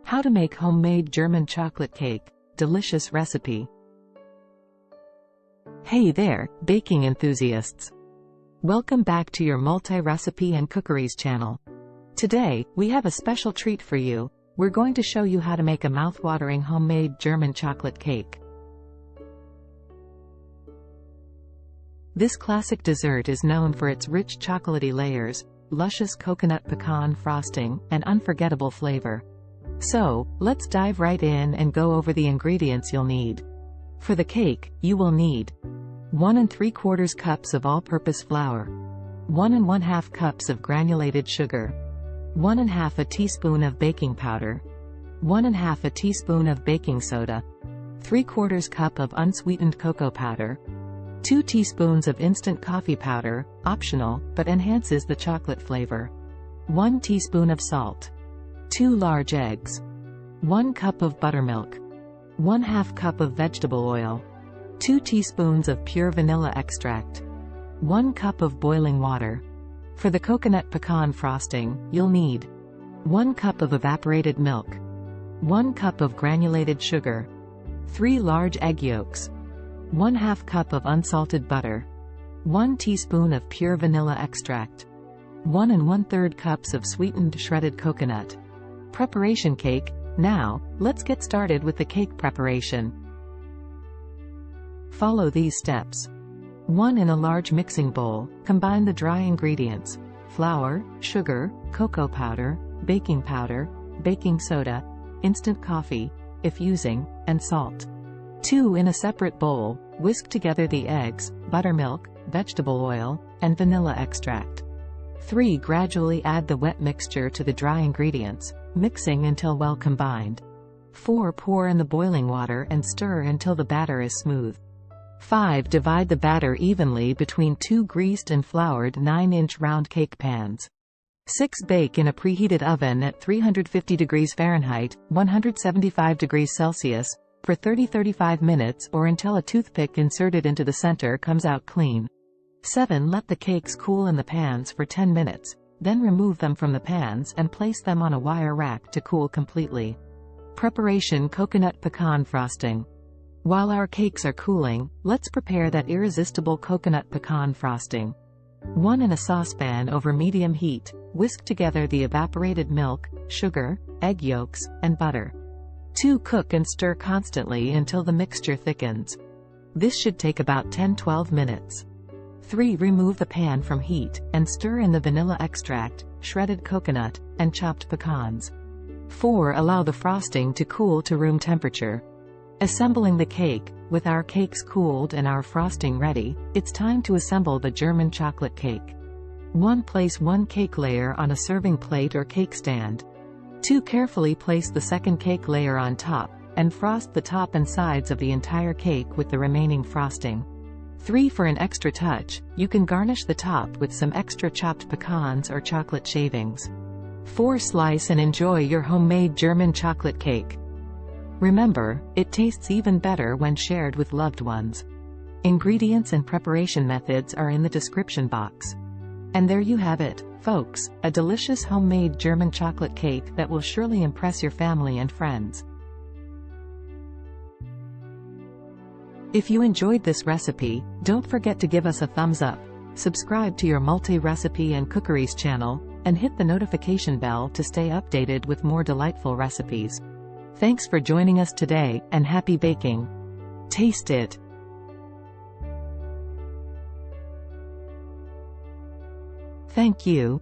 How to make homemade German chocolate cake. Delicious recipe. Hey there, baking enthusiasts. Welcome back to your multi-recipe and cookeries channel. Today, we have a special treat for you. We're going to show you how to make a mouth-watering homemade German chocolate cake. This classic dessert is known for its rich chocolatey layers, luscious coconut pecan frosting, and unforgettable flavor. So, let's dive right in and go over the ingredients you'll need. For the cake, you will need 1 3/4 cups of all-purpose flour, 1 1/2 cups of granulated sugar, 1 1/2 teaspoon of baking powder, 1 1/2 teaspoon of baking soda, 3/4 cup of unsweetened cocoa powder, 2 teaspoons of instant coffee powder, optional, but enhances the chocolate flavor, 1 teaspoon of salt, 2 large eggs, 1 cup of buttermilk, 1/2 cup of vegetable oil, 2 teaspoons of pure vanilla extract, 1 cup of boiling water. For the coconut pecan frosting, you'll need 1 cup of evaporated milk, 1 cup of granulated sugar, 3 large egg yolks, 1/2 cup of unsalted butter, 1 teaspoon of pure vanilla extract, 1 1/3 cups of sweetened shredded coconut. Preparation cake. Now, let's get started with the cake preparation. Follow these steps. 1. In a large mixing bowl, combine the dry ingredients: flour, sugar, cocoa powder, baking soda, instant coffee, if using, and salt. 2. In a separate bowl, whisk together the eggs, buttermilk, vegetable oil, and vanilla extract. 3. Gradually add the wet mixture to the dry ingredients, mixing until well combined. 4. Pour in the boiling water and stir until the batter is smooth. 5. Divide the batter evenly between 2 greased and floured 9-inch round cake pans. 6. Bake in a preheated oven at 350 degrees Fahrenheit, 175 degrees Celsius, for 30-35 minutes or until a toothpick inserted into the center comes out clean. 7. Let the cakes cool in the pans for 10 minutes, then remove them from the pans and place them on a wire rack to cool completely. Preparation: coconut pecan frosting. While our cakes are cooling, let's prepare that irresistible coconut pecan frosting. 1. In a saucepan over medium heat, whisk together the evaporated milk, sugar, egg yolks, and butter. 2. Cook and stir constantly until the mixture thickens. This should take about 10-12 minutes. 3. Remove the pan from heat, and stir in the vanilla extract, shredded coconut, and chopped pecans. 4. Allow the frosting to cool to room temperature. Assembling the cake. With our cakes cooled and our frosting ready, it's time to assemble the German chocolate cake. 1. Place 1 cake layer on a serving plate or cake stand. 2. Carefully place the second cake layer on top, and frost the top and sides of the entire cake with the remaining frosting. 3. For an extra touch, you can garnish the top with some extra chopped pecans or chocolate shavings. 4. Slice and enjoy your homemade German chocolate cake. Remember, it tastes even better when shared with loved ones. Ingredients and preparation methods are in the description box. And there you have it, folks, a delicious homemade German chocolate cake that will surely impress your family and friends. If you enjoyed this recipe, don't forget to give us a thumbs up, subscribe to your multi-recipe and cookeries channel, and hit the notification bell to stay updated with more delightful recipes. Thanks for joining us today, and happy baking. Taste it. Thank you.